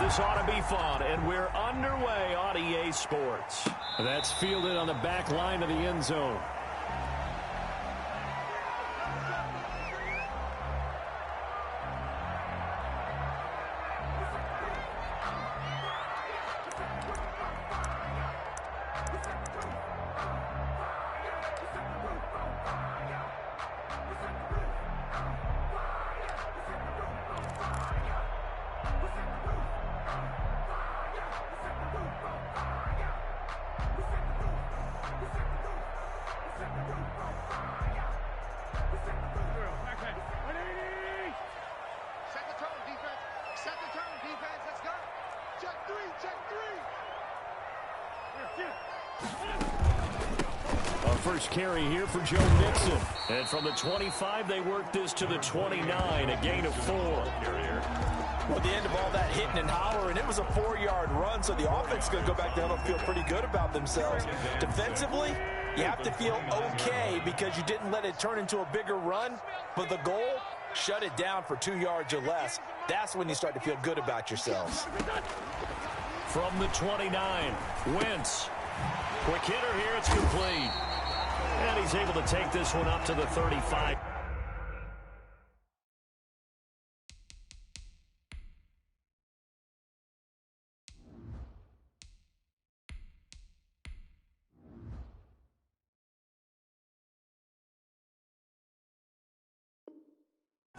This ought to be fun, and we're underway on EA Sports. That's fielded on the back line of the end zone. First carry here for Joe Mixon. And from the 25, they work this to the 29, a gain of 4. Well, at the end of all that hitting and hollering, it was a 4-yard run, so the offense is going to go back down and feel pretty good about themselves. Defensively, you have to feel okay because you didn't let it turn into a bigger run, but the goal, shut it down for 2 yards or less. That's when you start to feel good about yourselves. From the 29, Wentz. Quick hitter here, it's complete. And he's able to take this one up to the 35.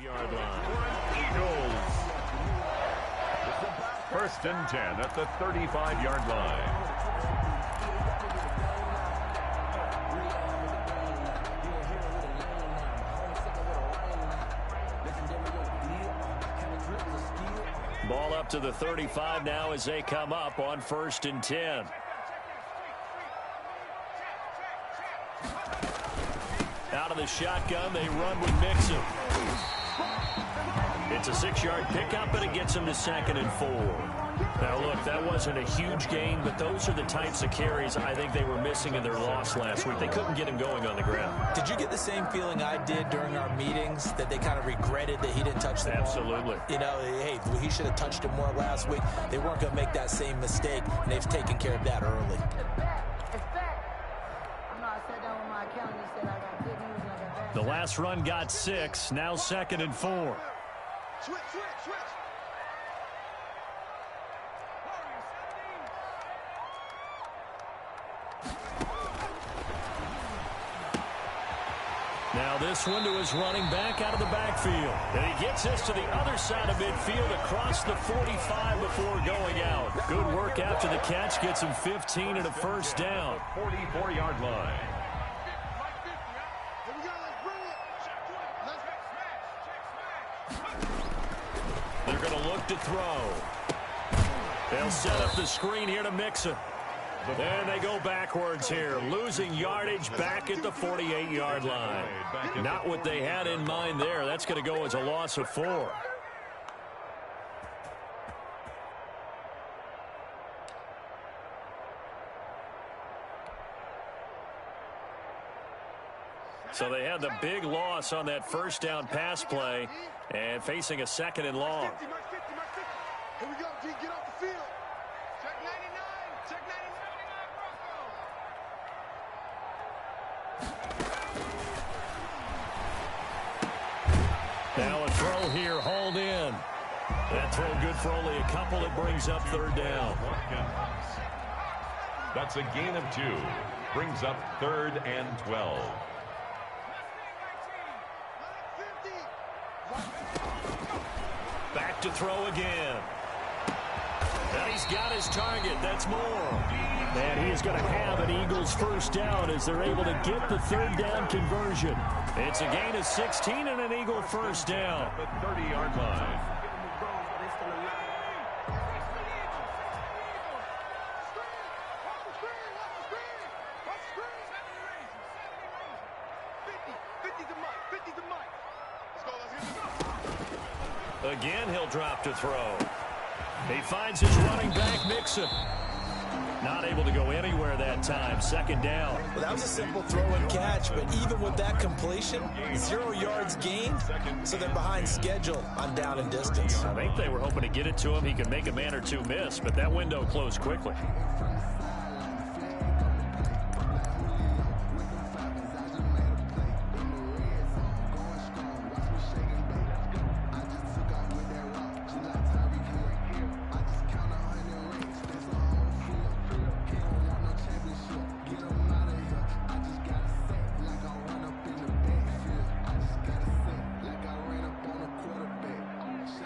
Yard line. Eagles. First and 10 at the 35-yard line. Ball up to the 35 now as they come up on 1st and 10. Out of the shotgun, they run with Mixon. It's a 6-yard pickup, and it gets them to 2nd and 4. Now, look, that wasn't a huge gain, but those are the types of carries I think they were missing in their loss last week. They couldn't get him going on the ground. Did you get the same feeling I did during our meetings, that they kind of regretted that he didn't touch the ball? Absolutely. You know, hey, he should have touched it more last week. They weren't going to make that same mistake, and they've taken care of that early. The last run got 6, now 2nd and 4. Switch. Now this one to his running back out of the backfield. And he gets this to the other side of midfield across the 45 before going out. Good work after the catch. Gets him 15 and a first down. 44-yard line. They're going to look to throw. They'll set up the screen here to Mixon. And they go backwards here, losing yardage back at the 48-yard line. Not what they had in mind there. That's going to go as a loss of 4. So they had the big loss on that first down pass play and facing a 2nd and long. Here we go, G, get off the field. Check 99, check 99 Broncos. Now a throw here, hauled in. That throw good for only a couple. It brings up 3rd down. That's a gain of 2. Brings up 3rd and 12. Back to throw again. And he's got his target. That's more. And he is going to have an Eagles first down as they're able to get the 3rd down conversion. It's a gain of 16 and an Eagle first down. The 30-yard line. Again, he'll drop to throw. He finds his running back, Mixon. Not able to go anywhere that time. Second down. Well, that was a simple throw and catch, but even with that completion, 0 yards gained, so they're behind schedule on down and distance. I think they were hoping to get it to him. He could make a man or two miss, but that window closed quickly.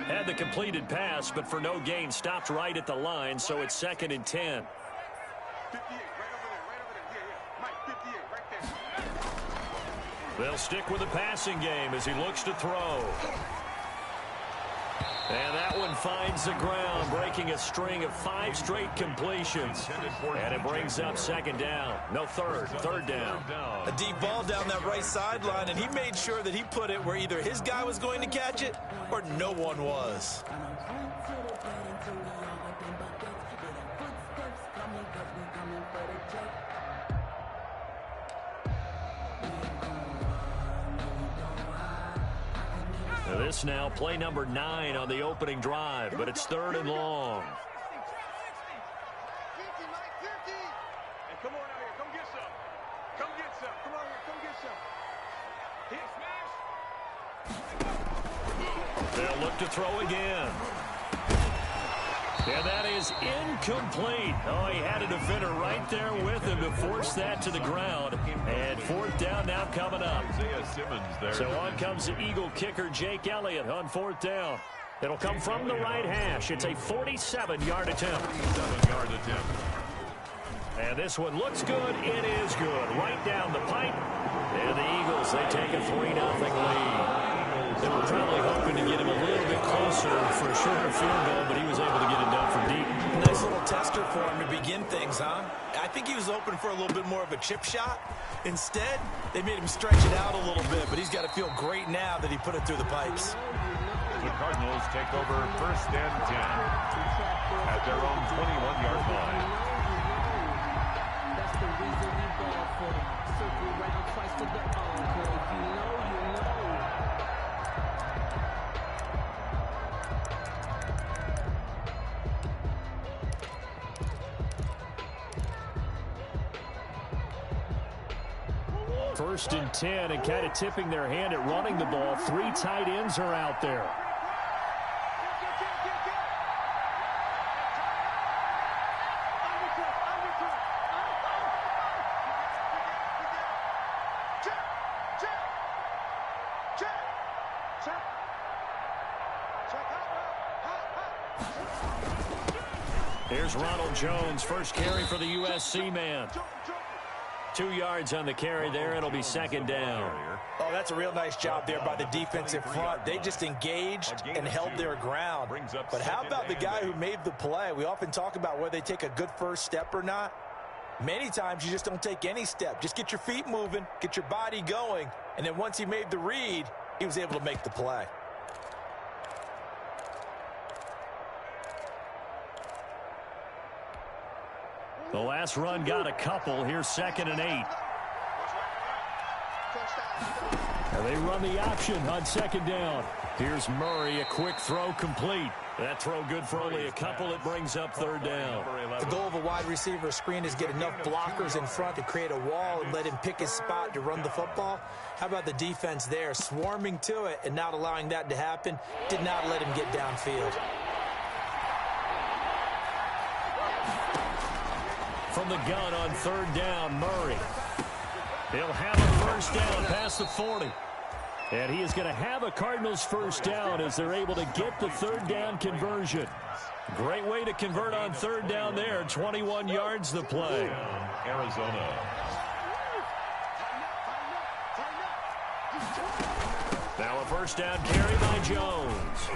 Had the completed pass, but for no gain, stopped right at the line, so it's 2nd and 10. 58, right over there. Yeah. Mike, 58, right there. They'll stick with the passing game as he looks to throw. And that one finds the ground, breaking a string of 5 straight completions. And it brings up 2nd down. No, third down. A deep ball down that right sideline, and he made sure that he put it where either his guy was going to catch it or no one was. This now play number 9 on the opening drive, but it's 3rd and long. 50, Mike, 50. Hey, come on out here. Come get some. Come get some. Come on here. Come get some. Hit smash. They'll look to throw again. And that is incomplete. Oh, he had a defender right there with him to force that to the ground. And 4th down now coming up. So on comes the Eagle kicker, Jake Elliott, on 4th down. It'll come from the right hash. It's a 47-yard attempt. And this one looks good. It is good. Right down the pipe. And the Eagles, they take a 3-0 lead. They were probably hoping to get him a little bit closer for a shorter field goal, but he was able to get it done from deep. Nice little tester for him to begin things, huh? I think he was open for a little bit more of a chip shot. Instead, they made him stretch it out a little bit, but he's got to feel great now that he put it through the pipes. The Cardinals take over 1st and 10 at their own 21-yard line. That's the reason we ball for them. Circle around twice to the encore. If you know, you know. First and 10, and kind of tipping their hand at running the ball. 3 tight ends are out there. Here's Ronald Jones, first carry for the USC man. 2 yards on the carry there. It'll be 2nd down. Oh, that's a real nice job there by the defensive front. They just engaged and held their ground. But how about the guy who made the play? We often talk about whether they take a good first step or not. Many times you just don't take any step. Just get your feet moving, get your body going, and then once he made the read, he was able to make the play. The last run got a couple. Here's 2nd and 8. And they run the option on 2nd down. Here's Murray, a quick throw complete. That throw good for only a couple. It brings up 3rd down. The goal of a wide receiver screen is get enough blockers in front to create a wall and let him pick his spot to run the football. How about the defense there, swarming to it and not allowing that to happen? Did not let him get downfield. From the gun on 3rd down, Murray. He'll have a first down past the 40. And he is going to have a Cardinals first down as they're able to get the 3rd down conversion. Great way to convert on 3rd down there. 21 yards the play. Arizona. Now a first down carry by Jones.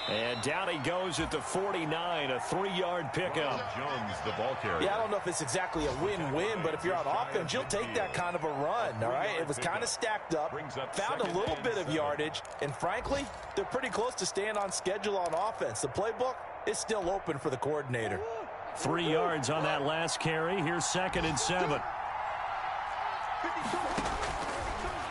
And down he goes at the 49, a 3-yard pickup. Jones, the ball carrier. Yeah, I don't know if it's exactly a win-win, but if you're on offense, you'll take that kind of a run, all right? It was kind of stacked up, found a little bit of yardage, and frankly, they're pretty close to staying on schedule on offense. The playbook is still open for the coordinator. 3 yards on that last carry. Here's 2nd and 7.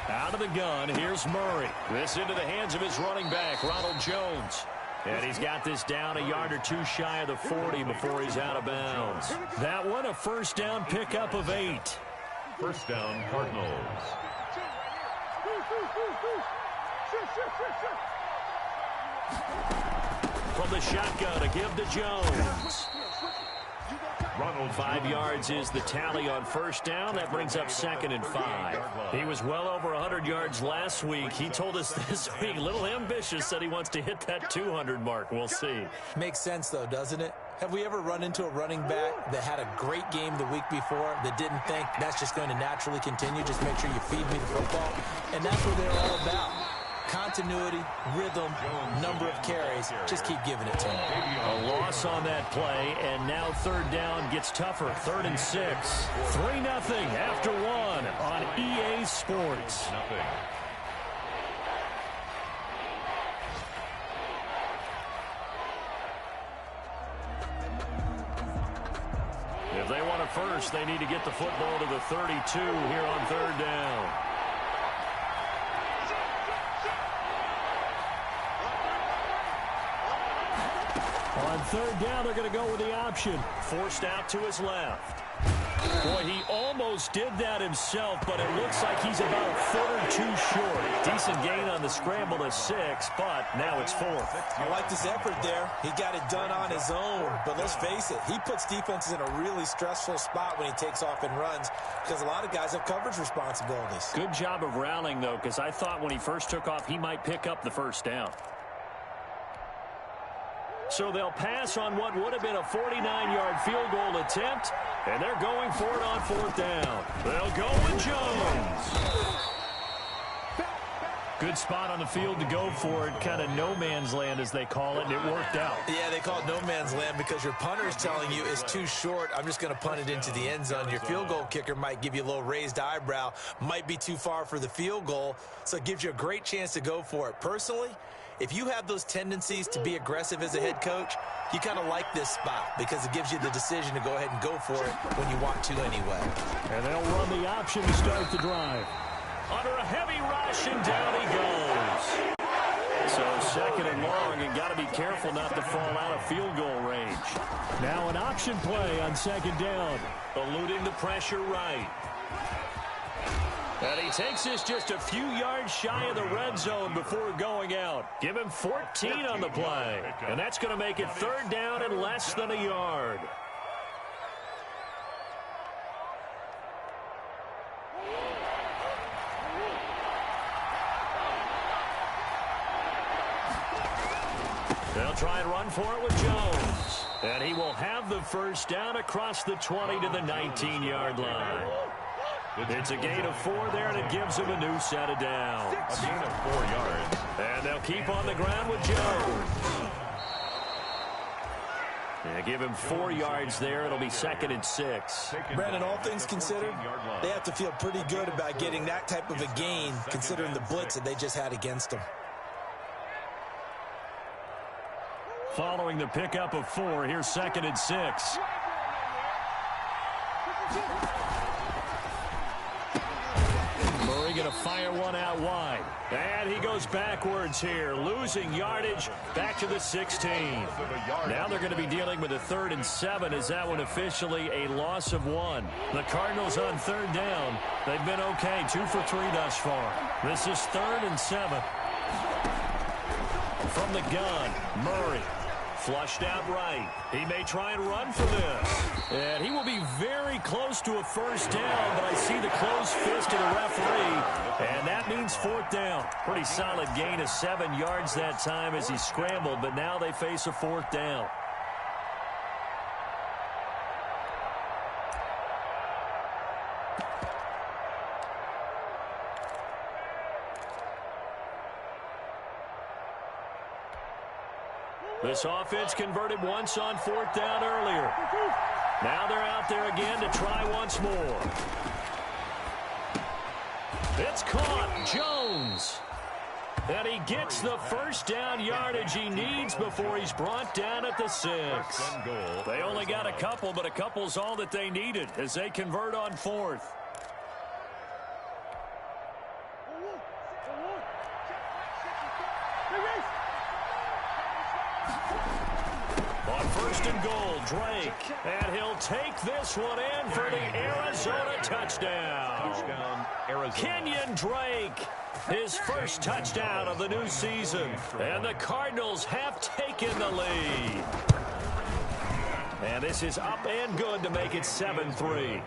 Out of the gun, here's Murray. This into the hands of his running back, Ronald Jones. And he's got this down a yard or two shy of the 40 before he's out of bounds. That one, a first down pickup of 8. First down, Cardinals. From the shotgun, a give to Jones. Ronald 5 yards is the tally on first down. That brings up 2nd and 5. He was well over 100 yards last week. He told us this week, a little ambitious, said he wants to hit that 200 mark. We'll see. Makes sense, though, doesn't it? Have we ever run into a running back that had a great game the week before that didn't think that's just going to naturally continue? Just make sure you feed me the football. And that's what they're all about. Continuity, rhythm, number of carries. Just keep giving it to him. A loss on that play, and now 3rd down gets tougher. 3rd and 6. 3-0 after 1 on EA Sports. If they want a first, they need to get the football to the 32 here on 3rd down. On 3rd down, they're going to go with the option. Forced out to his left. Boy, he almost did that himself, but it looks like he's about a foot or two short. Decent gain on the scramble to 6, but now it's 4th. I like this effort there. He got it done on his own, but let's face it, he puts defenses in a really stressful spot when he takes off and runs because a lot of guys have coverage responsibilities. Good job of rallying, though, because I thought when he first took off, he might pick up the first down. So they'll pass on what would have been a 49-yard field goal attempt, and they're going for it on 4th down. They'll go with Jones. Good spot on the field to go for it, kind of no man's land as they call it, and it worked out. Yeah, they call it no man's land because your punter is telling you it's too short. I'm just going to punt it into the end zone. Your field goal kicker might give you a little raised eyebrow, might be too far for the field goal, so it gives you a great chance to go for it. Personally, if you have those tendencies to be aggressive as a head coach, you kind of like this spot because it gives you the decision to go ahead and go for it when you want to anyway. And they'll run the option to start the drive. Under a heavy rush, and down he goes. So 2nd and long, and got to be careful not to fall out of field goal range. Now an option play on 2nd down. Eluding the pressure right. And he takes this just a few yards shy of the red zone before going out. Give him 14 on the play. And that's going to make it 3rd down and less than a yard. They'll try and run for it with Jones. And he will have the first down across the 20 to the 19-yard line. It's a gain of 4 there, and it gives him a new set of downs. A gain of 4 yards. And they'll keep on the ground with Jones. Yeah, give him 4 yards there. It'll be 2nd and 6. Brandon, all things considered, they have to feel pretty good about getting that type of a gain, considering the blitz that they just had against them. Following the pickup of 4, here's 2nd and 6. Murray going to fire one out wide. And he goes backwards here, losing yardage back to the 16. Now they're going to be dealing with a 3rd and 7. Is that one officially a loss of 1? The Cardinals on 3rd down. They've been okay, 2 for 3 thus far. This is 3rd and 7. From the gun, Murray. Flushed out right. He may try and run for this. And he will be very close to a first down, but I see the closed fist of the referee, and that means 4th down. Pretty solid gain of 7 yards that time as he scrambled, but now they face a 4th down. This offense converted once on 4th down earlier. Now they're out there again to try once more. It's caught. Jones. And he gets the first down yardage he needs before he's brought down at the 6. They only got a couple, but a couple's all that they needed as they convert on 4th. On 1st and goal, Drake. And he'll take this one in for the Arizona touchdown. Arizona. Kenyon Drake. His first touchdown of the new season. And the Cardinals have taken the lead. And this is up and good to make it 7-3.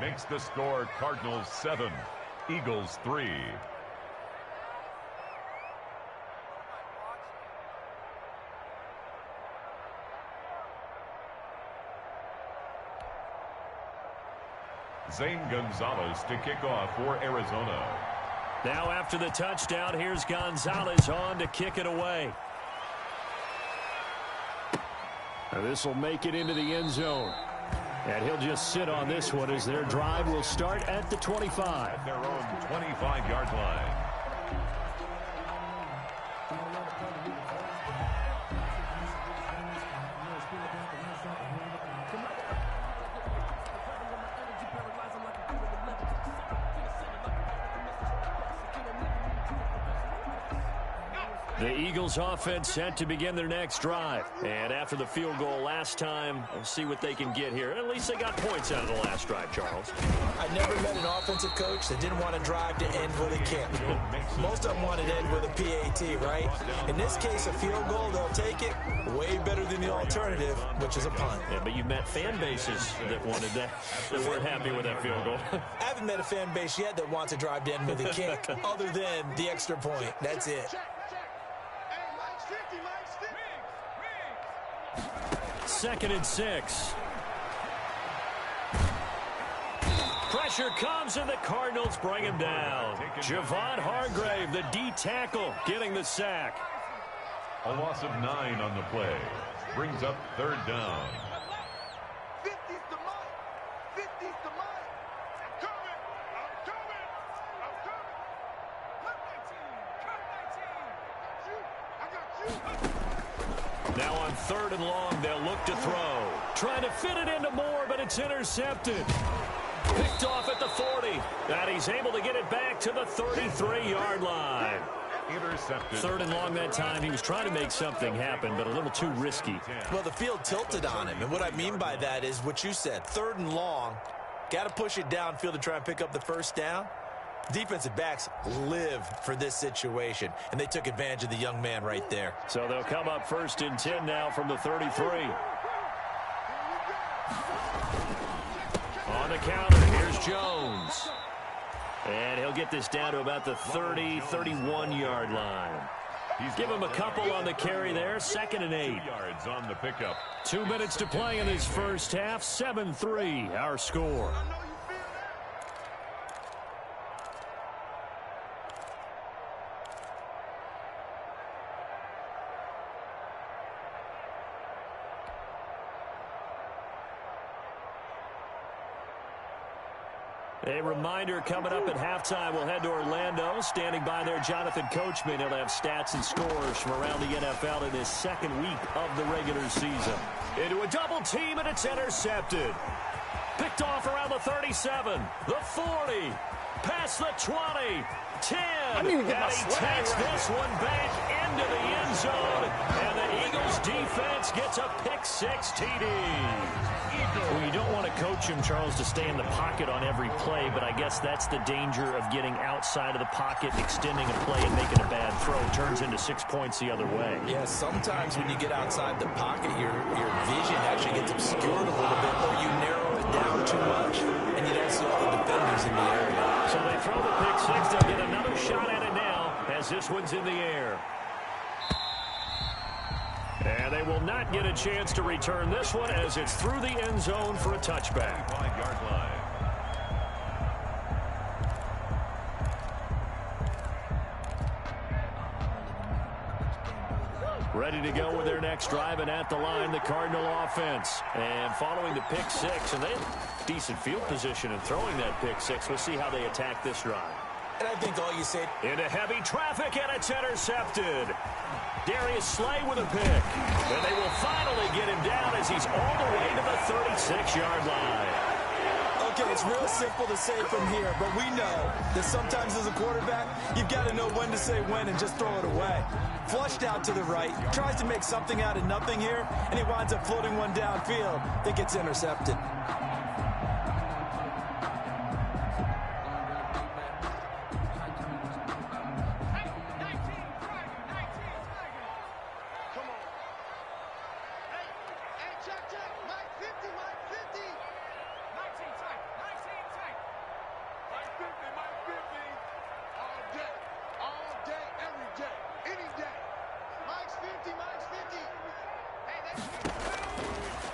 Makes the score Cardinals 7, Eagles 3. Zane Gonzalez to kick off for Arizona. Now after the touchdown, here's Gonzalez on to kick it away. This will make it into the end zone. And he'll just sit on this one as their drive will start at the 25. At their own 25-yard line. The Eagles offense set to begin their next drive. And after the field goal last time, we'll see what they can get here. At least they got points out of the last drive, Charles. I never met an offensive coach that didn't want to drive to end with a kick. Most of them wanted to end with a PAT, right? In this case, a field goal, they'll take it. Way better than the alternative, which is a punt. Yeah, but you've met fan bases that wanted that weren't happy with that field goal. I haven't met a fan base yet that wants to drive to end with a kick other than the extra point. That's it. 2nd and 6. Pressure comes and the Cardinals bring him down. Javon Hargrave, the D tackle, getting the sack. A loss of 9 on the play. Brings up 3rd down. 50's the mark. 50's the mark. I'm coming. I'm coming. I'm coming. Come 19. Come 19. I got you. Now on 3rd and long, they'll look to throw. Trying to fit it into Moore, but it's intercepted. Picked off at the 40. And he's able to get it back to the 33-yard line. Intercepted. 3rd and long that time. He was trying to make something happen, but a little too risky. Well, the field tilted on him, and what I mean by that is what you said. 3rd and long, got to push it downfield to try and pick up the first down. Defensive backs live for this situation, and they took advantage of the young man right there. So they'll come up 1st and 10 now from the 33. On the counter, here's Jones. And he'll get this down to about the 30, 31-yard line. Give him a couple on the carry there. 2nd and 8. Yards on the pickup. 2 minutes to play in this first half. 7-3, our score. A reminder coming up at halftime, we'll head to Orlando. Standing by there, Jonathan Coachman. He'll have stats and scores from around the NFL in his 2nd week of the regular season. Into a double team, and it's intercepted. Picked off around the 37, the 40, past the 20, 10. And he takes this one back into the end zone. And the Eagles defense gets a pick-6 TD. Well, you don't want to coach him, Charles, to stay in the pocket on every play, but I guess that's the danger of getting outside of the pocket, extending a play, and making a bad throw. Turns into 6 points the other way. Yeah, sometimes when you get outside the pocket, your vision actually gets obscured a little bit, or you narrow it down too much, and you don't see all the defenders in the area. So they throw the pick-6. They'll get another shot at it now as this one's in the air. And they will not get a chance to return this one as it's through the end zone for a touchback. 5-yard line. Ready to go with their next drive, and at the line, the Cardinal offense. And following the pick-6, and they have decent field position in throwing that pick-6. We'll see how they attack this drive. And I think all you say... Into heavy traffic, and it's intercepted. Darius Slay with a pick. And they will finally get him down as he's all the way to the 36-yard line. Okay, it's real simple to say from here, but we know that sometimes as a quarterback, you've got to know when to say when and just throw it away. Flushed out to the right, tries to make something out of nothing here, and he winds up floating one downfield that gets intercepted.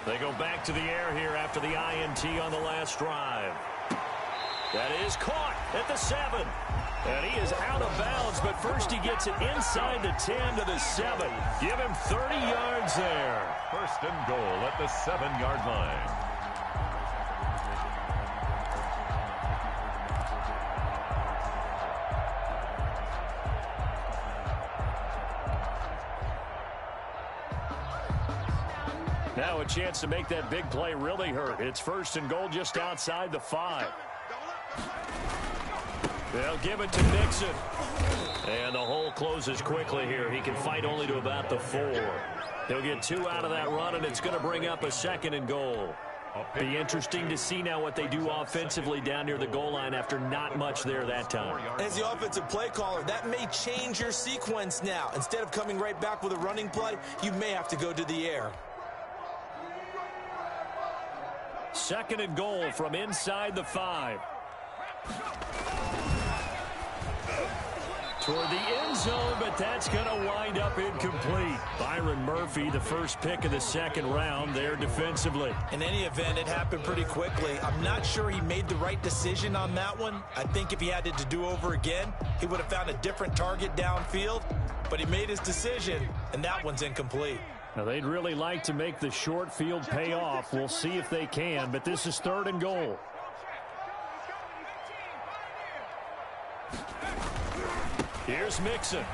They go back to the air here after the INT on the last drive. That is caught at the 7. And he is out of bounds, but first he gets it inside the 10 to the 7. Give him 30 yards there. First and goal at the 7-yard line. Now a chance to make that big play really hurt. It's first and goal just outside the 5. They'll give it to Nixon. And the hole closes quickly here. He can fight only to about the 4. He'll get 2 out of that run, and it's going to bring up a second and goal. Be interesting to see now what they do offensively down near the goal line after not much there that time. As the offensive play caller, that may change your sequence now. Instead of coming right back with a running play, you may have to go to the air. Second and goal from inside the 5. Toward the end zone, but that's going to wind up incomplete. Byron Murphy, the first pick of the second round there defensively. In any event, it happened pretty quickly. I'm not sure he made the right decision on that one. I think if he had it to do over again, he would have found a different target downfield. But he made his decision, and that one's incomplete. Now, they'd really like to make the short field pay off. We'll see if they can, but this is third and goal. Here's Mixon.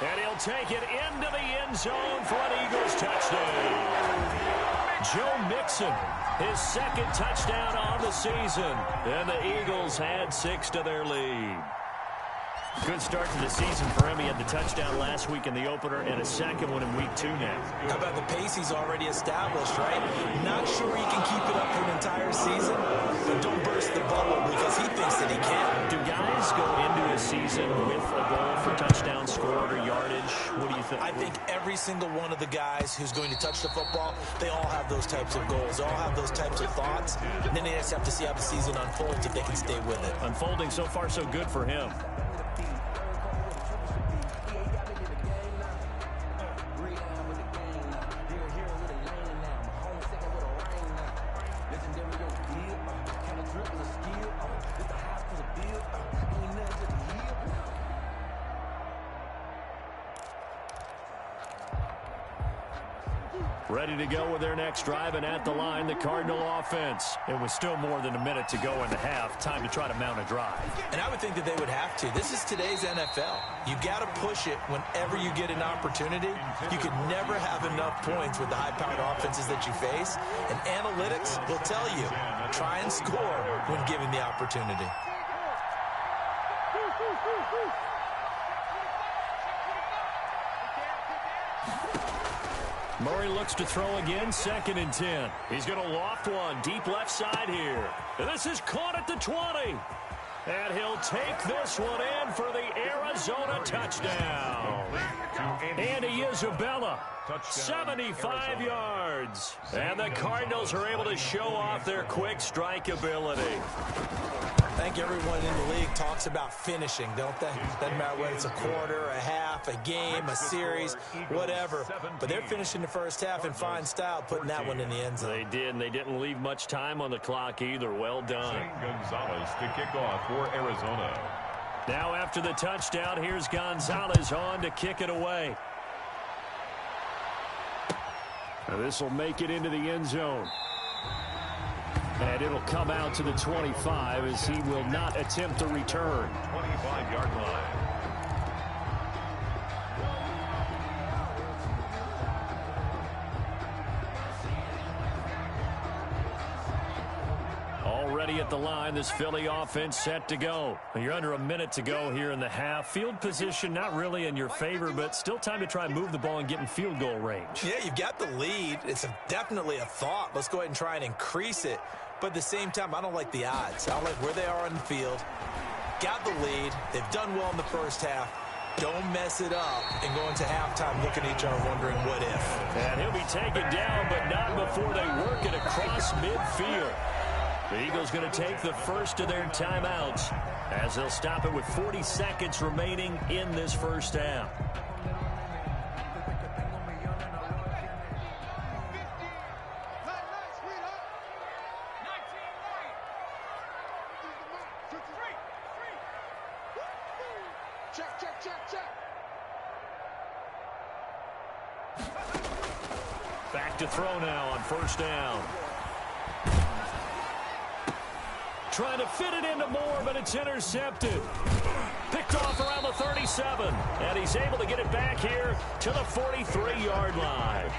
And he'll take it into the end zone for an Eagles touchdown. Joe Mixon, his second touchdown on the season. And the Eagles had 6 to their lead. Good start to the season for him. He had the touchdown last week in the opener and a second one in week 2 now. How about the pace he's already established, right? Not sure he can keep it up for an entire season, but don't burst the bubble because he thinks that he can. Do guys go into a season with a goal for touchdown scored or yardage? What do you think? I think every single one of the guys who's going to touch the football, they all have those types of goals. They all have those types of thoughts. And then they just have to see how the season unfolds if they can stay with it. Unfolding so far so good for him. Ready to go with their next drive, and at the line, the Cardinal offense. It was still more than a minute to go in the half. Time to try to mount a drive. And I would think that they would have to. This is today's NFL. You got to push it whenever you get an opportunity. You could never have enough points with the high-powered offenses that you face. And analytics will tell you, try and score when given the opportunity. Murray looks to throw again, 2nd and 10. He's going to loft one deep left side here. And this is caught at the 20. And he'll take this one in for the Arizona touchdown. Andy Isabella, 75 yards. And the Cardinals are able to show off their quick strike ability. I think everyone in the league talks about finishing, don't they? Doesn't matter whether it's a quarter, a half, a game, a series, whatever. But they're finishing the first half in fine style, putting that one in the end zone. They did, and they didn't leave much time on the clock either. Well done. Gonzalez to kick off for Arizona. Now after the touchdown, here's Gonzalez on to kick it away. Now this will make it into the end zone. And it'll come out to the 25 as he will not attempt a return. 25-yard line. Already at the line, this Philly offense set to go. You're under a minute to go here in the half. Field position not really in your favor, but still time to try and move the ball and get in field goal range. Yeah, you've got the lead. It's definitely a thought. Let's go ahead and try and increase it. But at the same time, I don't like the odds. I don't like where they are on the field. Got the lead. They've done well in the first half. Don't mess it up and go into halftime looking at each other wondering what if. And he'll be taken down, but not before they work it across midfield. The Eagles going to take the first of their timeouts as they'll stop it with 40 seconds remaining in this first half. Back to throw now on first down. Trying to fit it into Moore, but it's intercepted. Picked off around the 37. And he's able to get it back here to the 43-yard line.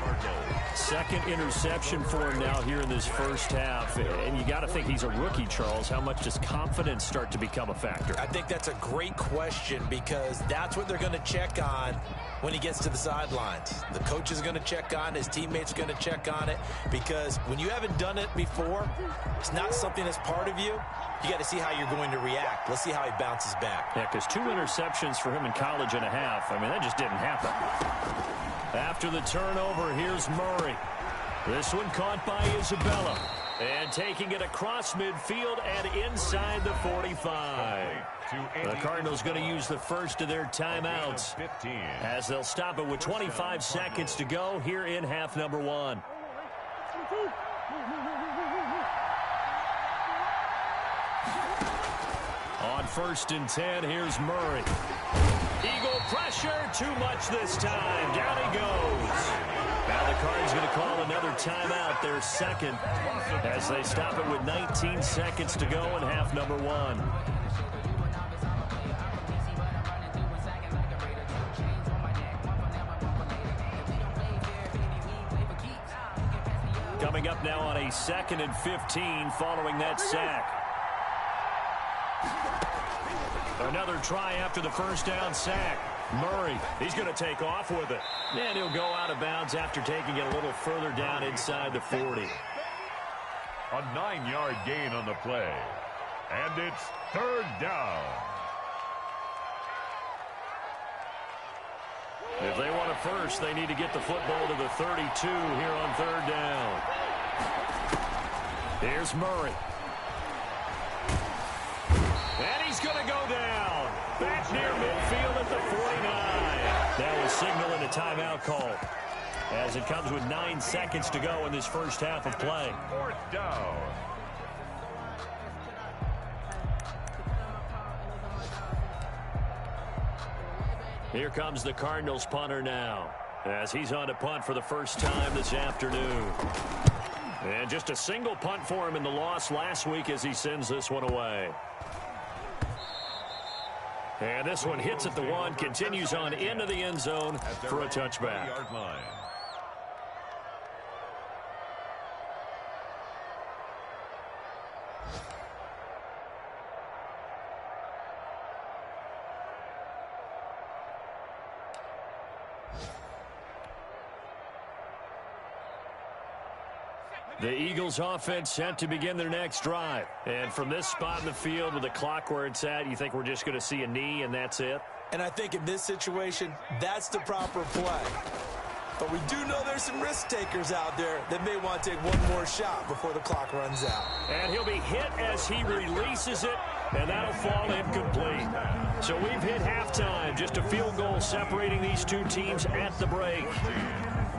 Second interception for him now here in this first half. And you got to think he's a rookie, Charles. How much does confidence start to become a factor? I think that's a great question because that's what they're going to check on when he gets to the sidelines. The coach is going to check on, his teammates are going to check on it, because when you haven't done it before, it's not something that's part of you. You got to see how you're going to react. Let's see how he bounces back. Yeah, because 2 interceptions for him in college and a half. I mean, that just didn't happen. After the turnover, here's Murray. This one caught by Isabella. And taking it across midfield and inside the 45. The Cardinals going to use the first of their timeouts as they'll stop it with 25 seconds to go here in half number 1. On 1st and 10, here's Murray. Eagle pressure, too much this time. Down he goes. Now the Cards going to call another timeout, their second, as they stop it with 19 seconds to go in half number 1. Coming up now on a 2nd and 15 following that sack. Another try after the first down sack. Murray, he's going to take off with it. And he'll go out of bounds after taking it a little further down inside the 40. A 9-yard gain on the play. And it's 3rd down. If they want a first, they need to get the football to the 32 here on 3rd down. Here's Murray. And he's going to go down. Back near midfield at the 49. That was signaling a timeout call, as it comes with 9 seconds to go in this first half of play. 4th down. Here comes the Cardinals punter now, as he's on to punt for the first time this afternoon. And just a single punt for him in the loss last week as he sends this one away. And this one hits at the 1, continues on into the end zone for a touchback. The Eagles offense set to begin their next drive. And from this spot in the field with the clock where it's at, you think we're just going to see a knee and that's it? And I think in this situation, that's the proper play. But we do know there's some risk takers out there that may want to take one more shot before the clock runs out. And he'll be hit as he releases it, and that'll fall incomplete. So we've hit halftime, just a field goal separating these two teams at the break.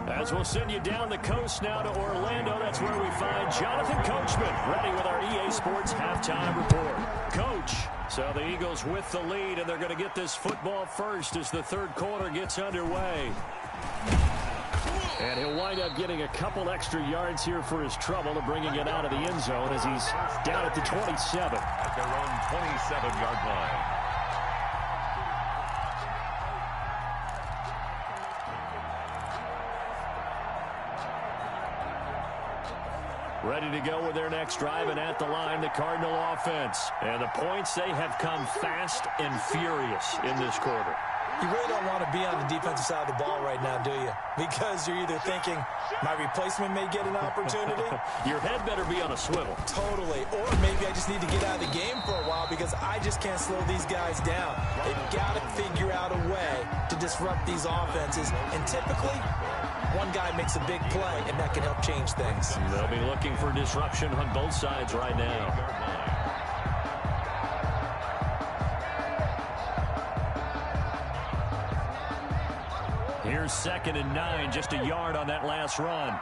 As we'll send you down the coast now to Orlando, that's where we find Jonathan Coachman ready with our EA Sports halftime report. Coach, so the Eagles with the lead, and they're going to get this football first as the third quarter gets underway. And he'll wind up getting a couple extra yards here for his trouble and bringing it out of the end zone as he's down at the 27. At their own 27-yard line. Ready to go with their next drive, and at the line, the Cardinal offense. And the points, they have come fast and furious in this quarter. You really don't want to be on the defensive side of the ball right now, do you? Because you're either thinking, my replacement may get an opportunity. Your head better be on a swivel. Totally. Or maybe I just need to get out of the game for a while because I just can't slow these guys down. They've got to figure out a way to disrupt these offenses. And typically, one guy makes a big play, and that can help change things. They'll be looking for disruption on both sides right now. Here's 2nd and 9, just a yard on that last run.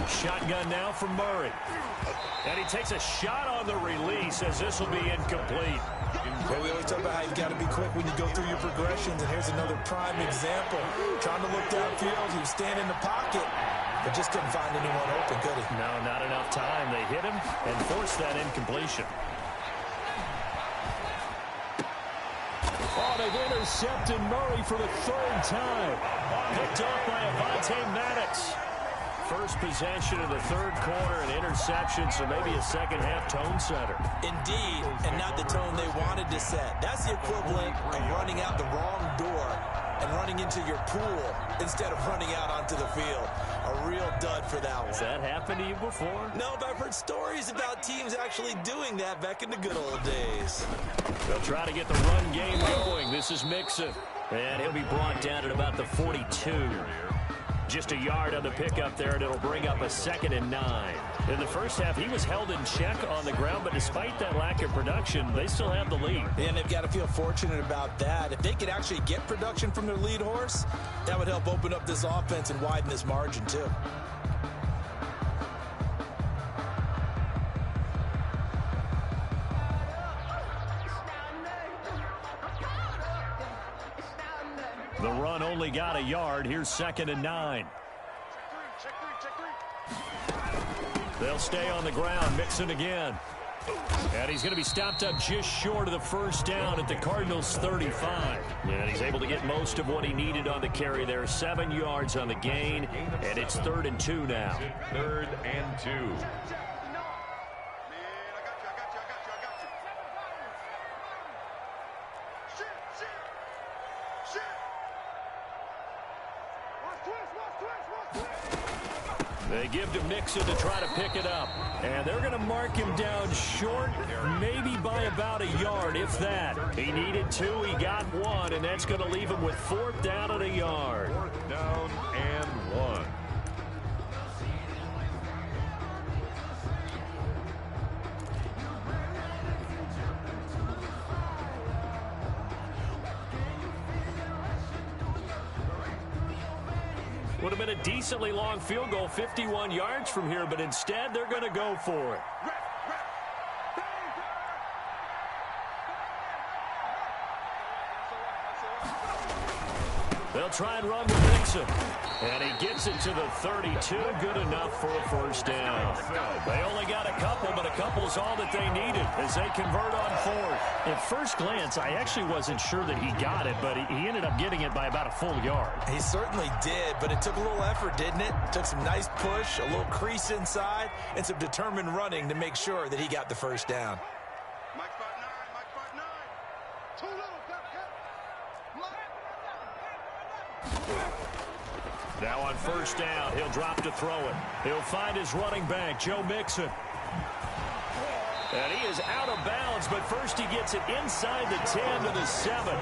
Shotgun now from Murray. And he takes a shot on the release as this will be incomplete. Well, we always talk about how you've got to be quick when you go through your progressions, and here's another prime example. Trying to look downfield, he was standing in the pocket, but just couldn't find anyone open, could he? No, not enough time. They hit him and forced that incompletion. Oh, they've intercepted Murray for the 3rd time. Picked off by Avonte Maddox. First possession of the 3rd quarter, an interception, so maybe a second-half tone setter. Indeed, and not the tone they wanted to set. That's the equivalent of running out the wrong door and running into your pool instead of running out onto the field. A real dud for that one. Has that happened to you before? No, but I've heard stories about teams actually doing that back in the good old days. They'll try to get the run game going. This is Mixon, and he'll be brought down at about the 42. Just a yard on the pickup there, and it'll bring up a 2nd and 9. In the first half, he was held in check on the ground, but despite that lack of production, they still have the lead. And they've got to feel fortunate about that. If they could actually get production from their lead horse, that would help open up this offense and widen this margin, too. The run only got a yard. Here's 2nd and 9. They'll stay on the ground. Mixon again. And he's going to be stopped up just short of the 1st down at the Cardinals' 35. And he's able to get most of what he needed on the carry there. 7 yards on the gain, and it's 3rd and 2 now. 3rd and 2. They give to Mixon to try to pick it up. And they're going to mark him down short, maybe by about a yard, if that. He needed 2, he got 1, and that's going to leave him with 4th down and a yard. 4th down and 1. Would have been a decently long field goal, 51 yards from here, but instead they're going to go for it. They'll try and run with Mixon. And he gets it to the 32. Good enough for a 1st down. They only got a couple, but a couple's all that they needed as they convert on 4th. At first glance, I actually wasn't sure that he got it, but he ended up getting it by about a full yard. He certainly did, but it took a little effort, didn't it? Took some nice push, a little crease inside, and some determined running to make sure that he got the 1st down. Mike 5-9, Mike 5-9. Too little, Now on 1st down, he'll drop to throw it. He'll find his running back, Joe Mixon. And he is out of bounds, but first he gets it inside the 10 to the 7.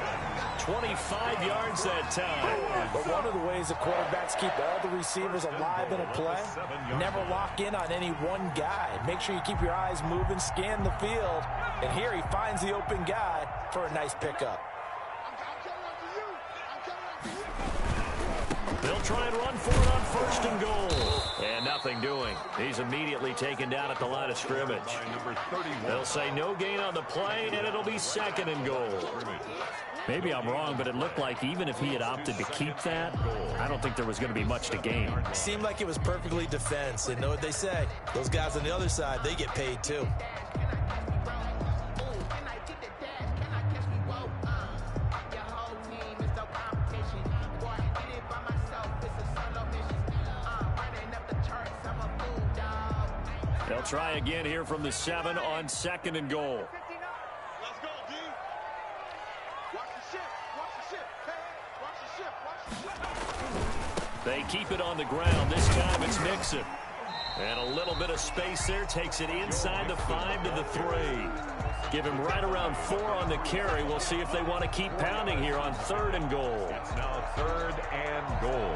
25 yards that time. But one of the ways the quarterbacks keep all the receivers alive in a play, never lock in on any one guy. Make sure you keep your eyes moving, scan the field, and here he finds the open guy for a nice pickup. They'll try and run for it on 1st and goal. And nothing doing. He's immediately taken down at the line of scrimmage. They'll say no gain on the play, and it'll be 2nd and goal. Maybe I'm wrong, but it looked like even if he had opted to keep that, I don't think there was going to be much to gain. Seemed like it was perfectly defense. And know what they say? Those guys on the other side, they get paid too. They'll try again here from the 7 on 2nd and goal. Let's go, D. Watch the ship. Watch the ship. Hey, watch the ship. Watch the ship. They keep it on the ground. This time it's Mixon. And a little bit of space there. Takes it inside the 5 to the 3. Give him right around 4 on the carry. We'll see if they want to keep pounding here on 3rd and goal. It's now 3rd and goal.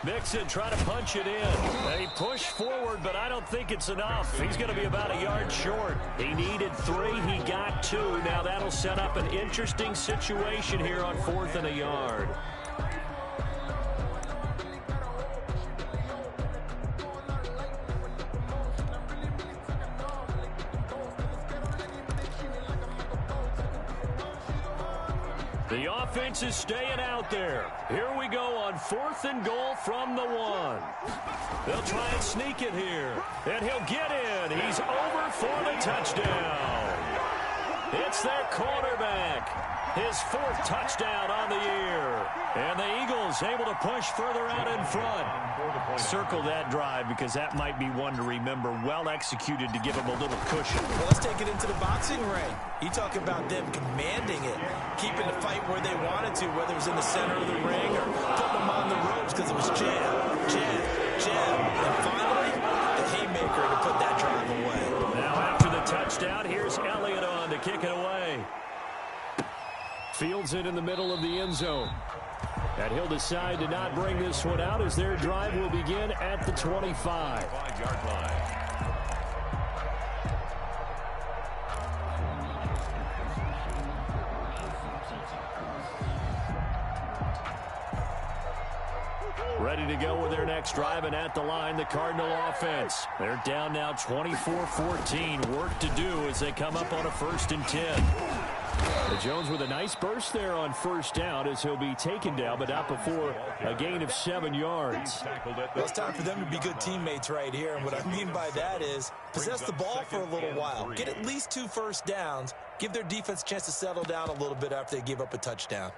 Mixon trying to punch it in. They push forward, but I don't think it's enough. He's going to be about a yard short. He needed 3. He got 2. Now that'll set up an interesting situation here on 4th and a yard. The offense is staying out there. Here we go on 4th and goal from the 1. They'll try and sneak it here. And he'll get in. He's over for the touchdown. It's their quarterback. His 4th touchdown on the year. And the Eagles able to push further out in front. Circle that drive because that might be one to remember. Well executed to give him a little cushion. Well, let's take it into the boxing ring. You talk about them commanding it, keeping the fight where they wanted to, whether it was in the center of the ring or putting them on the ropes because it was jab, jab, jab. And finally, the haymaker to put that drive away. Now after the touchdown, here's Elliott on to kick it away. Fields it in the middle of the end zone. And he'll decide to not bring this one out as their drive will begin at the 25. 5-yard line. Ready to go with their next drive, and at the line, the Cardinal offense. They're down now 24-14. Work to do as they come up on a 1st and 10. Jones with a nice burst there on 1st down as he'll be taken down, but not before a gain of 7 yards. Well, it's time for them to be good teammates right here, and what I mean by that is possess the ball for a little while. Get at least 2 first downs. Give their defense a chance to settle down a little bit after they give up a touchdown.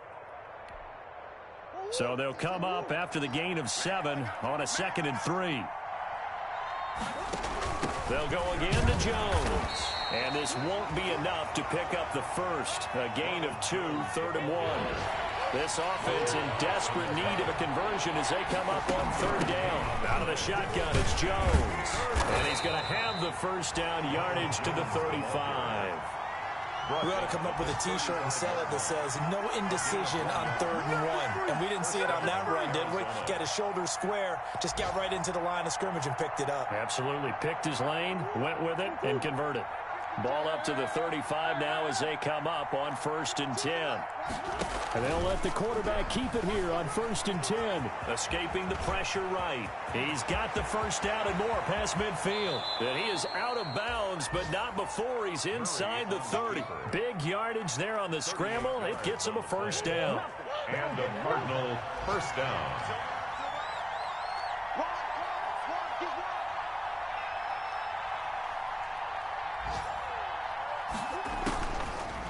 So they'll come up after the gain of 7 on a 2nd and 3. They'll go again to Jones. And this won't be enough to pick up the 1st. A gain of 2, 3rd and 1. This offense in desperate need of a conversion as they come up on 3rd down. Out of the shotgun, it's Jones. And he's going to have the 1st down, yardage to the 35. We ought to come up with a T-shirt and sell it that says, no indecision on 3rd and 1. And we didn't see it on that run, did we? Got his shoulders square, just got right into the line of scrimmage and picked it up. Absolutely. Picked his lane, went with it, and converted. Ball up to the 35 now as they come up on 1st and 10. And they'll let the quarterback keep it here on 1st and 10. Escaping the pressure right. He's got the 1st down and more past midfield. And he is out of bounds, but not before he's inside the 30. Big yardage there on the scramble. It gets him a 1st down. And a Cardinal 1st down.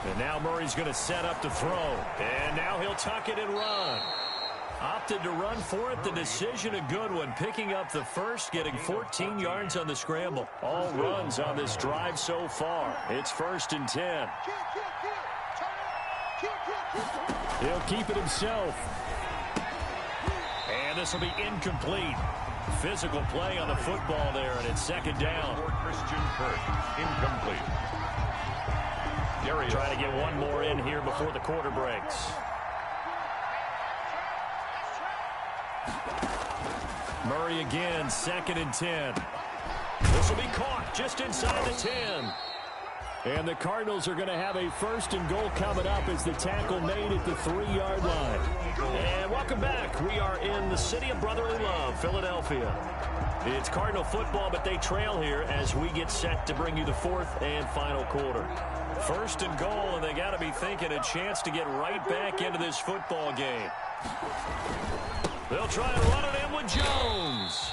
And now Murray's going to set up to throw. And now he'll tuck it and run. Opted to run for it. The decision a good one. Picking up the 1st, getting 14 yards on the scramble. All runs on this drive so far. It's 1st and 10. He'll keep it himself. And this will be incomplete. Physical play on the football there, and it's 2nd down. For Christian Kirk, incomplete. Trying to get one more in here before the quarter breaks. Murray again, 2nd and 10. This will be caught just inside the 10. And the Cardinals are going to have a 1st and goal coming up as the tackle made at the 3-yard line. And welcome back. We are in the city of brotherly love, Philadelphia. It's Cardinal football, but they trail here as we get set to bring you the 4th and final quarter. 1st and goal, and they got to be thinking a chance to get right back into this football game. They'll try and run it in with Jones.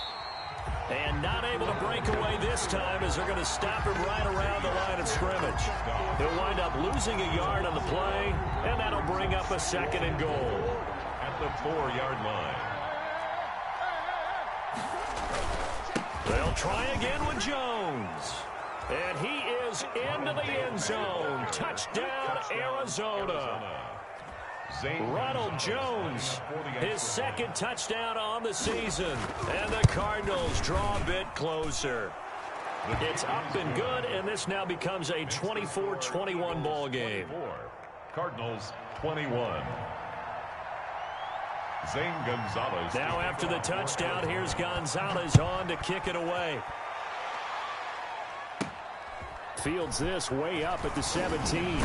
And not able to break away this time as they're going to stop him right around the line of scrimmage. He'll wind up losing a yard on the play, and that'll bring up a 2nd and goal. At the 4-yard line. They'll try again with Jones. And he is into the end zone. Touchdown, Arizona. Ronald Jones, his 2nd touchdown on the season. And the Cardinals draw a bit closer. It's up and good, and this now becomes a 24-21 ball game. Cardinals 21. Zane Gonzalez. Now after the touchdown, here's Gonzalez on to kick it away. Fields this way up at the 17.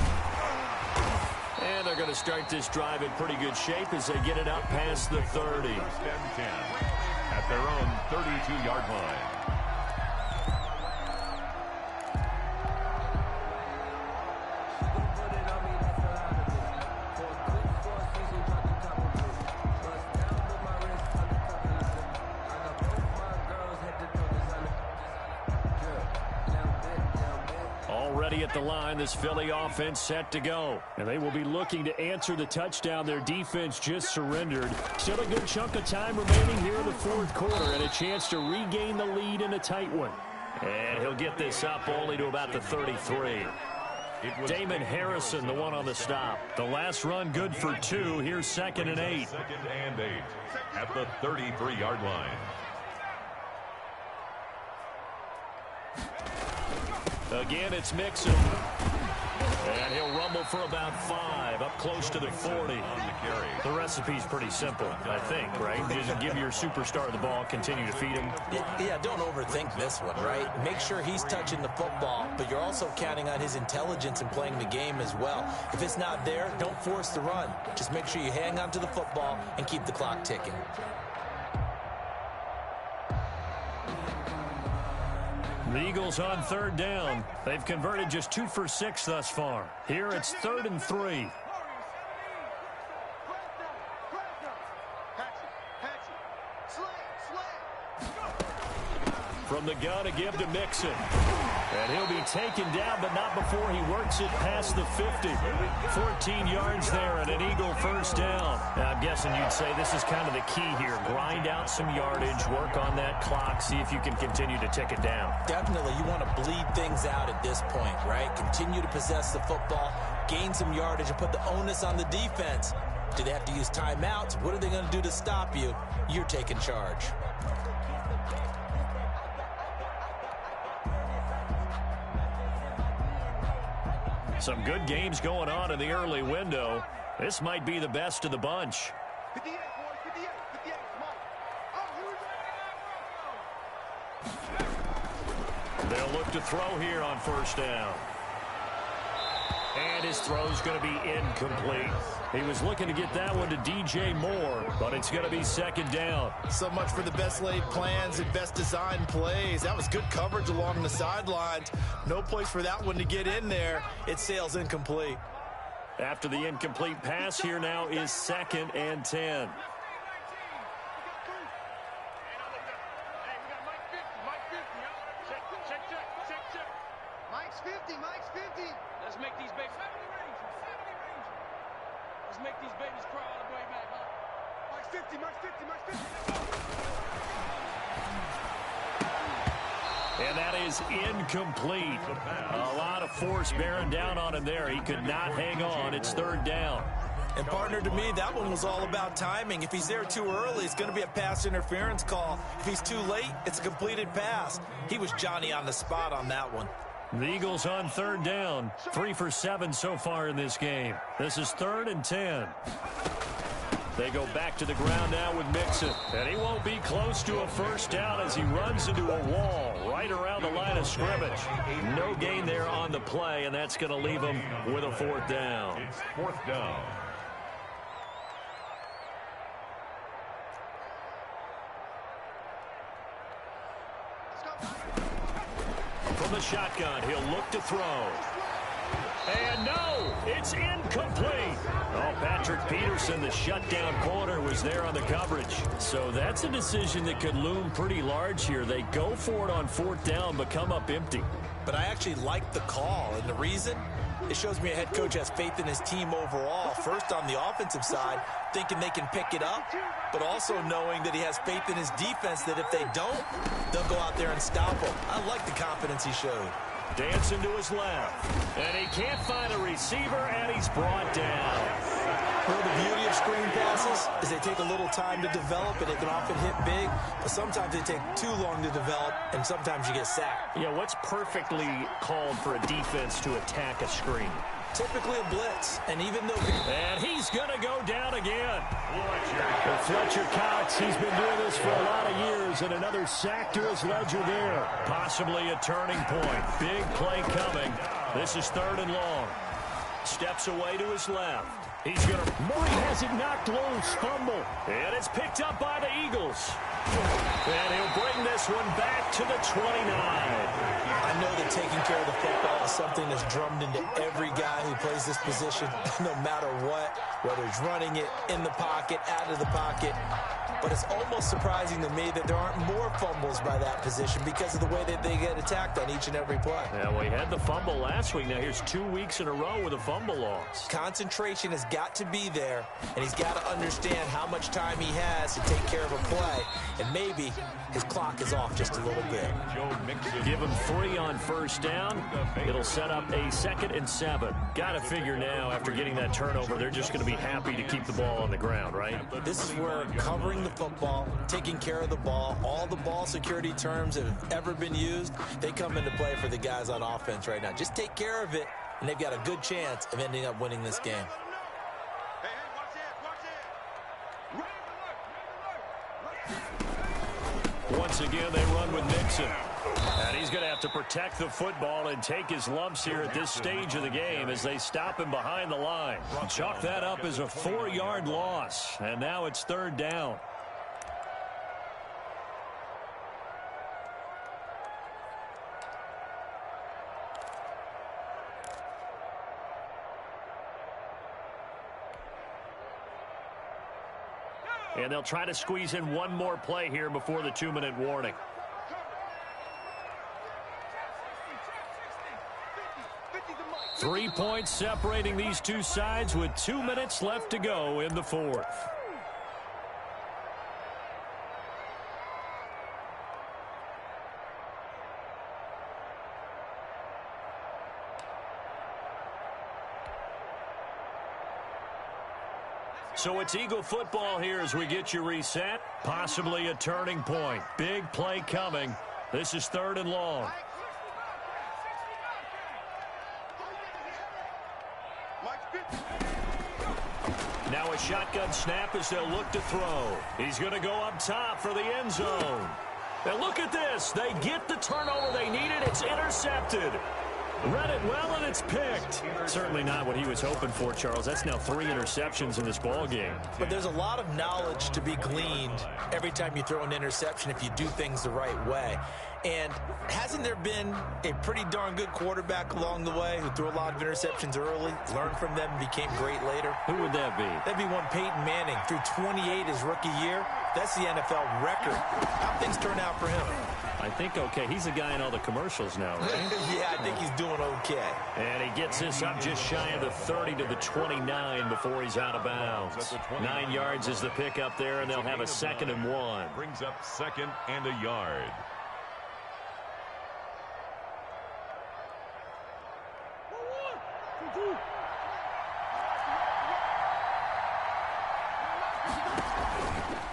And they're going to start this drive in pretty good shape as they get it up past the 30. 1st and 10 at their own 32-yard line. Already at the line, this Philly offense set to go. And they will be looking to answer the touchdown their defense just surrendered. Still a good chunk of time remaining here in the 4th quarter and a chance to regain the lead in a tight one. And he'll get this up only to about the 33. Damon Harrison, the one on the stop. The last run good for 2. Here's 2nd and 8. 2nd and 8 at the 33-yard line. Again, it's Mixon. And he'll rumble for about 5, up close to the 40. The recipe's pretty simple, I think, right? Just give your superstar the ball, continue to feed him. Yeah, don't overthink this one, right? Make sure he's touching the football, but you're also counting on his intelligence in playing the game as well. If it's not there, don't force the run. Just make sure you hang on to the football and keep the clock ticking. The Eagles on 3rd down. They've converted just 2 for 6 thus far. Here it's 3rd and 3. From the gun, a give to Mixon. And he'll be taken down, but not before he works it past the 50. 14 yards there and an Eagle 1st down. Now, I'm guessing you'd say this is kind of the key here. Grind out some yardage, work on that clock, see if you can continue to tick it down. Definitely, you want to bleed things out at this point, right? Continue to possess the football, gain some yardage, and put the onus on the defense. Do they have to use timeouts? What are they going to do to stop you? You're taking charge. Some good games going on in the early window. This might be the best of the bunch. 58, boys, 58, 58, come on. They'll look to throw here on 1st down. And his throw's going to be incomplete. He was looking to get that one to DJ Moore, but it's going to be 2nd down. So much for the best laid plans and best designed plays. That was good coverage along the sidelines. No place for that one to get in there. It sails incomplete. After the incomplete pass, here now is 2nd and 10. Mike's 50, Mike's 50. Let's make these babies. Let's make these babies cry all the way back, huh? Mike's 50, Mike's 50, Mike's 50. And that is incomplete. A lot of force bearing down on him there. He could not hang on. It's 3rd down. And partner, to me, that one was all about timing. If he's there too early, it's going to be a pass interference call. If he's too late, it's a completed pass. He was Johnny on the spot on that one. The Eagles on 3rd down. 3 for 7 so far in this game. This is 3rd and 10. They go back to the ground now with Mixon. And he won't be close to a first down as he runs into a wall right around the line of scrimmage. No gain there on the play, and that's going to leave him with a fourth down. It's fourth down. From the shotgun, he'll look to throw. And no, it's incomplete. Oh, Patrick Peterson, the shutdown corner, was there on the coverage. So that's a decision that could loom pretty large here. They go for it on fourth down, but come up empty. But I actually like the call, and the reason? It shows me a head coach has faith in his team overall. First, on the offensive side, thinking they can pick it up, but also knowing that he has faith in his defense that if they don't, they'll go out there and stop him. I like the confidence he showed. Dancing to his left. And he can't find a receiver, and he's brought down. Well, the beauty of screen passes is they take a little time to develop, and they can often hit big, but sometimes they take too long to develop, and sometimes you get sacked. Yeah, what's perfectly called for a defense to attack a screen? Typically a blitz, and even though... And he's going to go down again. Well, Fletcher Cox, he's been doing this for a lot of years, and another sack to his ledger there. Possibly a turning point. Big play coming. This is third and long. Steps away to his left. He's going to... Murray has it knocked loose. Fumble. And it's picked up by the Eagles. And he'll bring this one back to the 29. I know that taking care of the football is something that's drummed into every guy who plays this position, no matter what, whether he's running it, in the pocket, out of the pocket. But it's almost surprising to me that there aren't more fumbles by that position because of the way that they get attacked on each and every play. Yeah, well, he had the fumble last week. Now here's 2 weeks in a row with a fumble loss. Concentration has got to be there, and he's got to understand how much time he has to take care of a play, and maybe his clock is off just a little bit. Give him 3 on first down. It'll set up a 2nd and 7. Got to figure now, after getting that turnover, they're just going to be happy to keep the ball on the ground, right? This is where covering the football, taking care of the ball, all the ball security terms that have ever been used, they come into play for the guys on offense right now. Just take care of it, and they've got a good chance of ending up winning this game. Once again, they run with Mixon. And he's going to have to protect the football and take his lumps here at this stage of the game as they stop him behind the line. Chalk that up as a 4-yard loss. And now it's third down. And they'll try to squeeze in one more play here before the 2-minute warning. 3 points separating these two sides with 2 minutes left to go in the fourth. So it's Eagle football here as we get you reset. Possibly a turning point. Big play coming. This is third and long. Now a shotgun snap as they'll look to throw. He's going to go up top for the end zone. And look at this. They get the turnover they needed. It's intercepted. Read it well, and it's picked. Certainly not what he was hoping for, Charles. That's now 3 interceptions in this ball game. But there's a lot of knowledge to be gleaned every time you throw an interception if you do things the right way. And hasn't there been a pretty darn good quarterback along the way who threw a lot of interceptions early, learned from them, and became great later? Who would that be? That'd be one Peyton Manning. Threw 28 his rookie year. That's the NFL record. How things turn out for him? I think okay. He's a guy in all the commercials now, right? Yeah, I think he's doing okay. And he gets this up just shy of the 30 to the 29 before he's out of bounds. 9 yards is the pick up there, and they'll have a 2nd and 1. Brings up 2nd and a yard.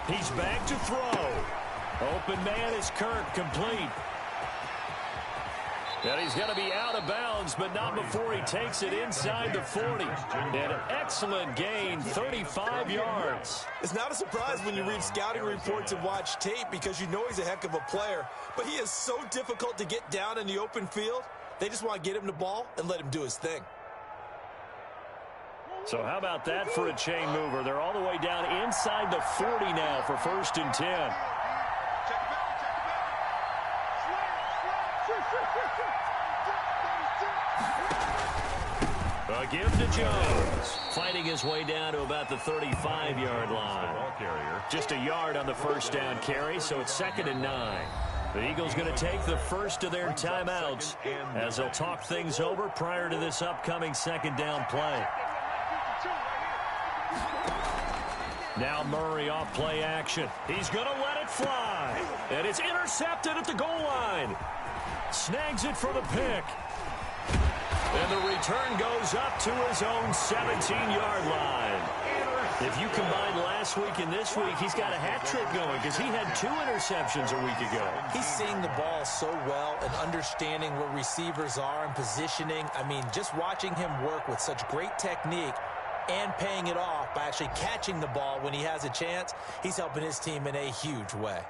He's back to throw. Open man is Kirk, complete. And he's going to be out of bounds, but not before he takes it inside the 40. An excellent gain, 35 yards. It's not a surprise when you read scouting reports and watch tape because you know he's a heck of a player. But he is so difficult to get down in the open field. They just want to get him the ball and let him do his thing. So how about that for a chain mover? They're all the way down inside the 40 now for 1st and 10. A give to Jones. Fighting his way down to about the 35-yard line. Just a yard on the first down carry, so it's 2nd and 9. The Eagles going to take the first of their timeouts as they'll talk things over prior to this upcoming 2nd down play. Now Murray off play action. He's going to let it fly. And it's intercepted at the goal line. Snags it for the pick. And the return goes up to his own 17-yard line. If you combine last week and this week, he's got a hat trick going because he had 2 interceptions a week ago. He's seeing the ball so well and understanding where receivers are and positioning. I mean, just watching him work with such great technique and paying it off by actually catching the ball when he has a chance, he's helping his team in a huge way.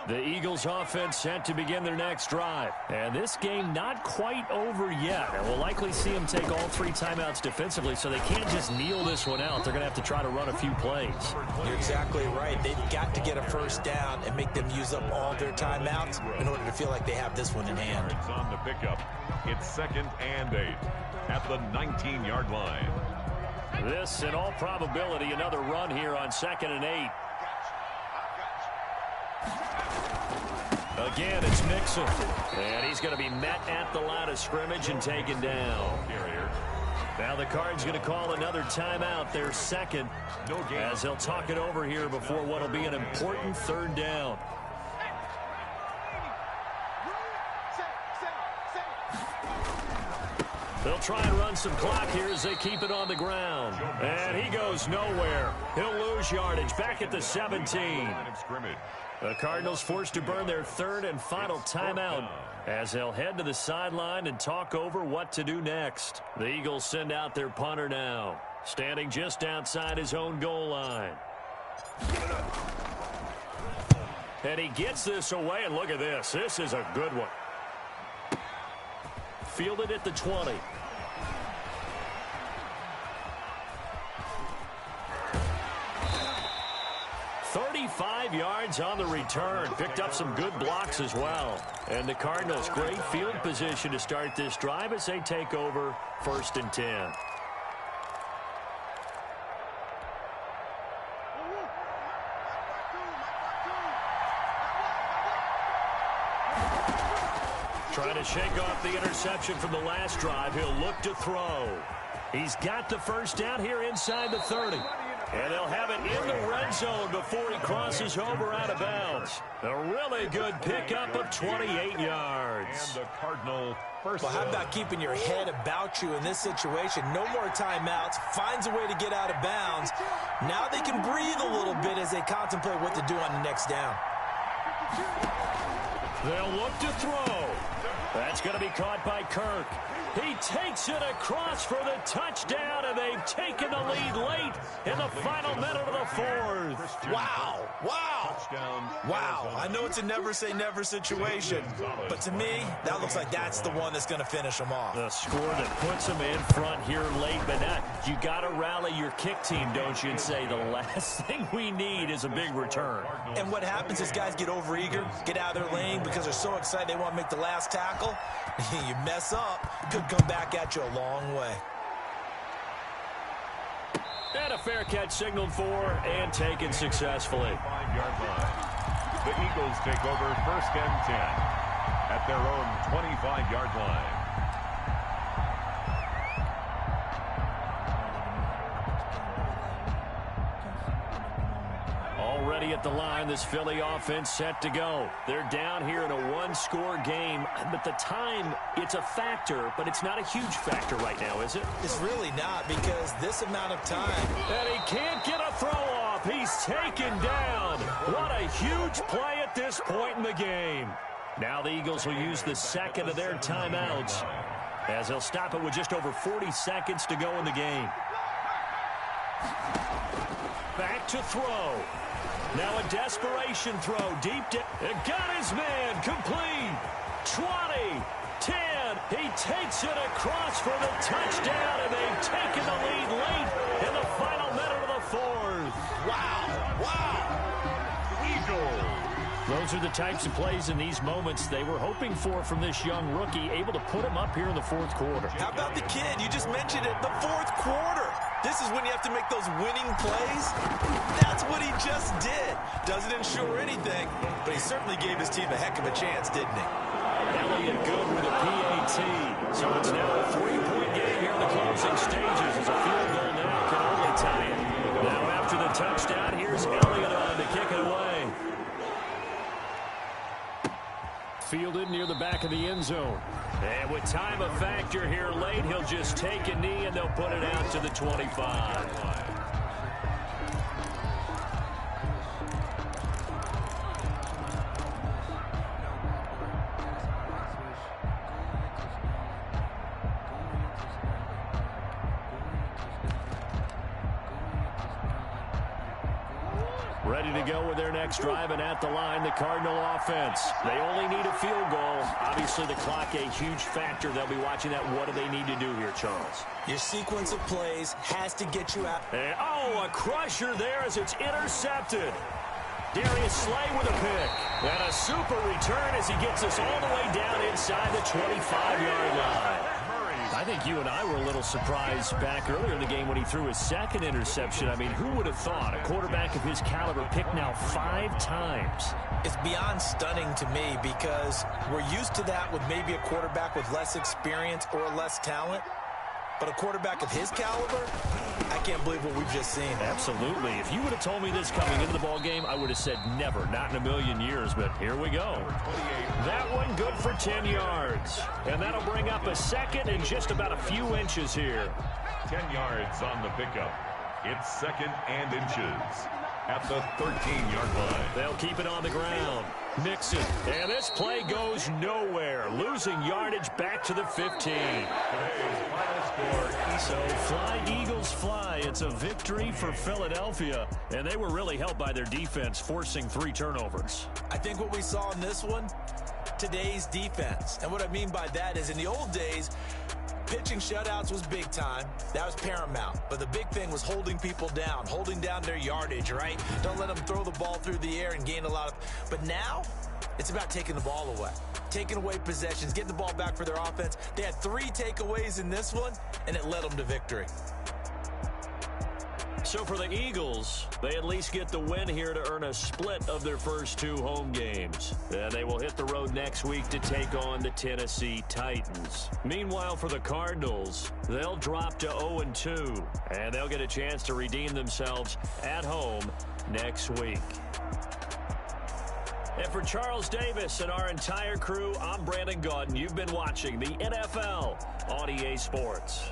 The Eagles offense set to begin their next drive. And this game not quite over yet. And we'll likely see them take all 3 timeouts defensively, so they can't just kneel this one out. They're going to have to try to run a few plays. You're exactly right. They've got to get a first down and make them use up all their timeouts in order to feel like they have this one in hand. It's on the pickup. It's 2nd and 8 at the 19-yard line. This, in all probability, another run here on 2nd and 8. Again, it's Mixon. And he's going to be met at the line of scrimmage and taken down. Now the Cards going to call another timeout, their 2nd, as they'll talk it over here before what will be an important 3rd down. They'll try and run some clock here as they keep it on the ground. And he goes nowhere. He'll lose yardage back at the 17. The Cardinals forced to burn their 3rd and final timeout as they'll head to the sideline and talk over what to do next. The Eagles send out their punter now, standing just outside his own goal line. And he gets this away, and look at this. This is a good one. Fielded at the 20. "35 yards on the return. Picked up some good blocks as well. And the Cardinals, great field position to start this drive as they take over 1st and 10. Trying to shake off the interception from the last drive. He'll look to throw. He's got the first down here inside the 30. And they'll have it in the red zone before he crosses over out of bounds. A really good pickup of 28 yards. And the Cardinal first. Well, how about keeping your head about you in this situation? No more timeouts. Finds a way to get out of bounds. Now they can breathe a little bit as they contemplate what to do on the next down. They'll look to throw. That's going to be caught by Kirk. He takes it across for the touchdown, and they've taken the lead late in the final minute of the 4th. Wow. Wow. I know it's a never-say-never situation, but to me, that looks like that's the one that's going to finish them off. The score that puts them in front here late, but you got to rally your kick team, don't you, and say the last thing we need is a big return. And what happens is guys get overeager, get out of their lane because they're so excited they want to make the last tackle. You mess up, could come back at you a long way. And a fair catch signaled for and taken successfully. 5-yard line. The Eagles take over 1st and 10 at their own 25-yard line. Already at the line, this Philly offense set to go. They're down here in a 1-score game, but the time, it's a factor, but it's not a huge factor right now, is it? It's really not, because this amount of time. And he can't get a throw off. He's taken down. What a huge play at this point in the game. Now the Eagles will use the second of their timeouts as they'll stop it with just over 40 seconds to go in the game. Back to throw. Now a desperation throw deep down. It got his man complete. 20, 10. He takes it across for the touchdown, and they've taken the lead late in the final minute of the fourth. Wow. Wow. Eagles. Those are the types of plays in these moments they were hoping for from this young rookie, able to put him up here in the fourth quarter. How about the kid? You just mentioned it, the fourth quarter. This is when you have to make those winning plays. That's what he just did. Doesn't ensure anything, but he certainly gave his team a heck of a chance, didn't he? Elliott good with a PAT. So it's now a 3-point game here in the closing stages as a field goal now can only tie it. Now after the touchdown, here's Elliott on to kick it away. Fielded near the back of the end zone. And with time a factor here late, he'll just take a knee and they'll put it out to the 25. Ready to go with their next drive, and at the line, the Cardinal offense. They only need a field goal. Obviously, the clock a huge factor. They'll be watching that. What do they need to do here, Charles? Your sequence of plays has to get you out. And, a crusher there as it's intercepted. Darius Slay with a pick. And a super return as he gets us all the way down inside the 25-yard line. I think you and I were a little surprised back earlier in the game when he threw his second interception. I mean, who would have thought a quarterback of his caliber picked now 5 times? It's beyond stunning to me because we're used to that with maybe a quarterback with less experience or less talent. But a quarterback of his caliber, I can't believe what we've just seen. Absolutely. If you would have told me this coming into the ball game, I would have said never, not in a million years, but here we go. That one good for 10 yards. And that'll bring up a second and just about a few inches here. 10 yards on the pickup. It's second and inches at the 13-yard line. They'll keep it on the ground. Mixon. And this play goes nowhere. Losing yardage back to the 15. So fly, Eagles, fly. It's a victory for Philadelphia. And they were really helped by their defense, forcing 3 turnovers. I think what we saw in this one, today's defense. And what I mean by that is in the old days, pitching shutouts was big time. That was paramount. But the big thing was holding people down, holding down their yardage, right? Don't let them throw the ball through the air and gain a lot of... But now, it's about taking the ball away. Taking away possessions, getting the ball back for their offense. They had 3 takeaways in this one, and it led them to victory. So for the Eagles, they at least get the win here to earn a split of their first 2 home games. And they will hit the road next week to take on the Tennessee Titans. Meanwhile, for the Cardinals, they'll drop to 0-2, and they'll get a chance to redeem themselves at home next week. And for Charles Davis and our entire crew, I'm Brandon Gaudin. You've been watching the NFL on EA Sports.